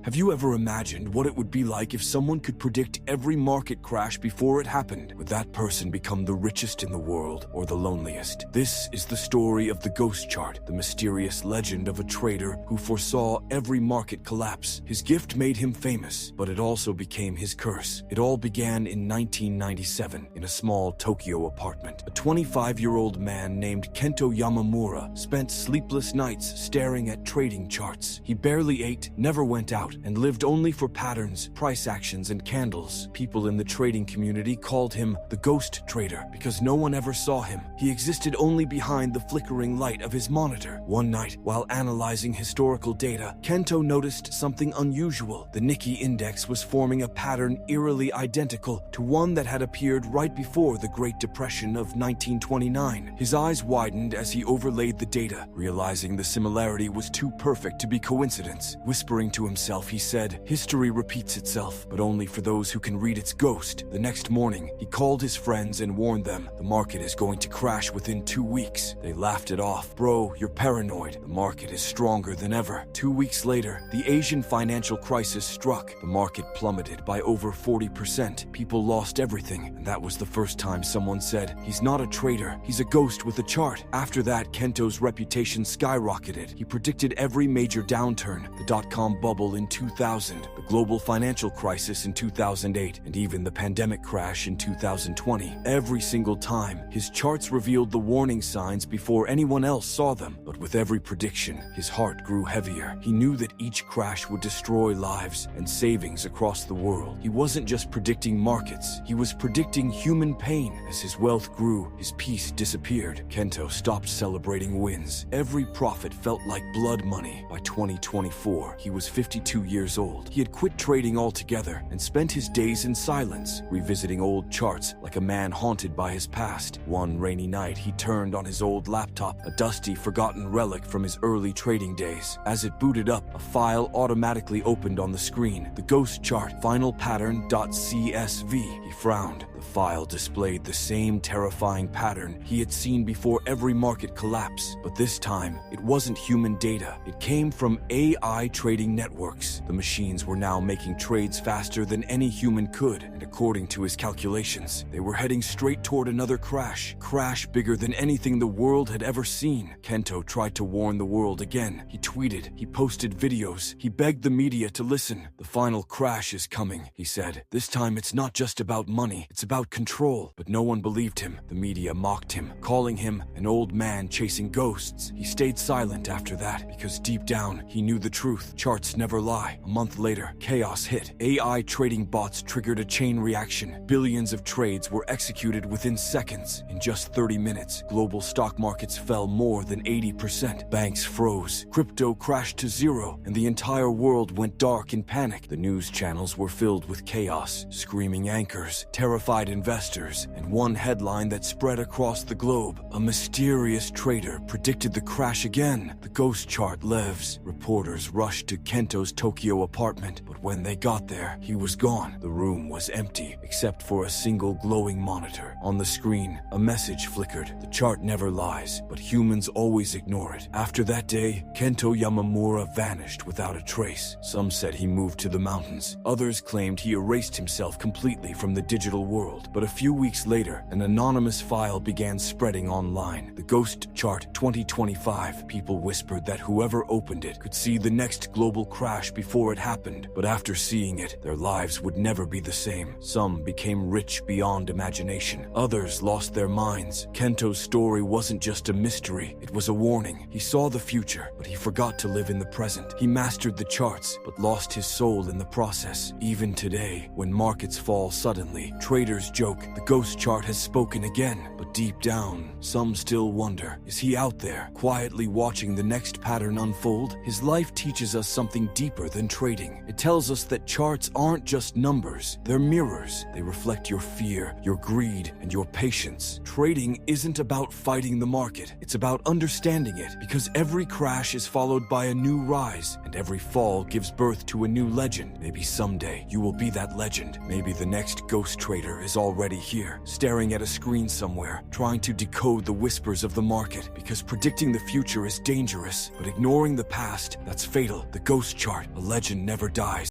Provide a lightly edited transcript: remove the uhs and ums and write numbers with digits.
Have you ever imagined what it would be like if someone could predict every market crash before it happened? Would that person become the richest in the world or the loneliest? This is the story of the ghost chart, the mysterious legend of a trader who foresaw every market collapse. His gift made him famous, but it also became his curse. It all began in 1997 in a small Tokyo apartment. A 25-year-old man named Kento Yamamura spent sleepless nights staring at trading charts. He barely ate, never went out, and lived only for patterns, price actions, and candles. People in the trading community called him the ghost trader because no one ever saw him. He existed only behind the flickering light of his monitor. One night, while analyzing historical data, Kento noticed something unusual. The Nikkei index was forming a pattern eerily identical to one that had appeared right before the Great Depression of 1929. His eyes widened as he overlaid the data, realizing the similarity was too perfect to be coincidence. Whispering to himself, he said, "History repeats itself, but only for those who can read its ghost." The next morning, he called his friends and warned them, "The market is going to crash within 2 weeks." They laughed it off. "Bro, you're paranoid. The market is stronger than ever." 2 weeks later, the Asian financial crisis struck. The market plummeted by over 40%. People lost everything, and that was the first time someone said, "He's not a trader, he's a ghost with a chart." After that, Kento's reputation skyrocketed. He predicted every major downturn, the dot-com bubble in 2000, the global financial crisis in 2008, and even the pandemic crash in 2020. Every single time, his charts revealed the warning signs before anyone else saw them. But with every prediction, his heart grew heavier. He knew that each crash would destroy lives and savings across the world. He wasn't just predicting markets, he was predicting human pain. As his wealth grew, his peace disappeared. Kento stopped celebrating wins. Every profit felt like blood money. By 2024, he was 52 years old. He had quit trading altogether and spent his days in silence, revisiting old charts like a man haunted by his past. One rainy night, he turned on his old laptop, a dusty, forgotten relic from his early trading days. As it booted up, a file automatically opened on the screen. The ghost chart, final pattern.csv. He frowned. The file displayed the same terrifying pattern he had seen before every market collapse. But this time, it wasn't human data. It came from AI trading networks. The machines were now making trades faster than any human could, and according to his calculations, they were heading straight toward another crash bigger than anything the world had ever seen. Kento tried to warn the world again. He tweeted, he posted videos, he begged the media to listen. "The final crash is coming," he said. "This time it's not just about money, it's about control." But no one believed him. The media mocked him, calling him an old man chasing ghosts. He stayed silent after that because deep down, he knew the truth. Charts never lie. A month later, chaos hit. AI trading bots triggered a chain reaction. Billions of trades were executed within seconds. In just 30 minutes, global stock markets fell more than 80%. Banks froze, crypto crashed to zero, and the entire world went dark in panic. The news channels were filled with chaos, screaming anchors, terrified investors, and one headline that spread across the globe: "A mysterious trader predicted the crash again. The ghost chart lives." Reporters rushed to Kento's Tokyo apartment, but when they got there, he was gone. The room was empty, except for a single glowing monitor. On the screen, a message flickered: "The chart never lies, but humans always ignore it." After that day, Kento Yamamura vanished without a trace. Some said he moved to the mountains. Others claimed he erased himself completely from the digital world. But a few weeks later, an anonymous file began spreading online. The Ghost Chart 2025. People whispered that whoever opened it could see the next global crash before it happened. But after seeing it, their lives would never be the same. Some became rich beyond imagination. Others lost their minds. Kento's story wasn't just a mystery, it was a warning. He saw the future, but he forgot to live in the present. He mastered the charts, but lost his soul in the process. Even today, when markets fall suddenly, traders joke, "The ghost chart has spoken again." But deep down, some still wonder, is he out there, quietly watching the next pattern unfold? His life teaches us something deeper than trading. It tells us that charts aren't just numbers, they're mirrors. They reflect your fear, your greed, and your patience. Trading isn't about fighting the market, it's about understanding it, because every crash is followed by a new rise, and every fall gives birth to a new legend. Maybe someday you will be that legend. Maybe the next ghost trader is already here, staring at a screen somewhere, trying to decode the whispers of the market, because predicting the future is dangerous, but ignoring the past, that's fatal. The ghost chart, A legend never dies.